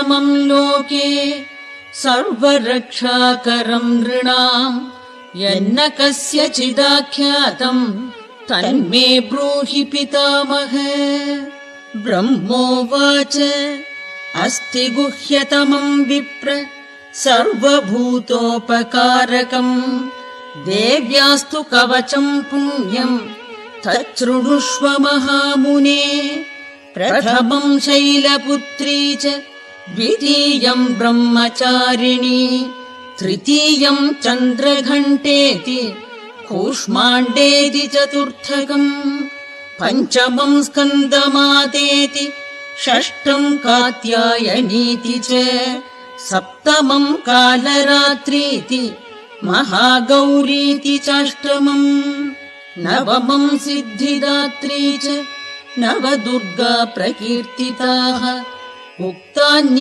परमम् लोके सर्वरक्षाकरम् नृणाम् यन्न कस्यचिदाख्यातम् तन्मे ब्रूहि पितामह। ब्रह्मोवाच अस्ति गुह्यतमम् विप्र सर्वभूतोपकारकम् देव्यास्तु कवचम् पुण्यम् तच्छृणुष्व महामुने। प्रथमम् शैलपुत्री च द्वितीयम् ब्रह्मचारिणी तृतीयम् चन्द्रघण्टेति कूष्माण्डेति चतुर्थकम् पञ्चमम् स्कन्दमातेति षष्ठम् कात्यायनीति च सप्तमम् कालरात्रीति महागौरीति चाष्टमम् नवमम् सिद्धिदात्री च नवदुर्गा प्रकीर्तिताः उक्तानि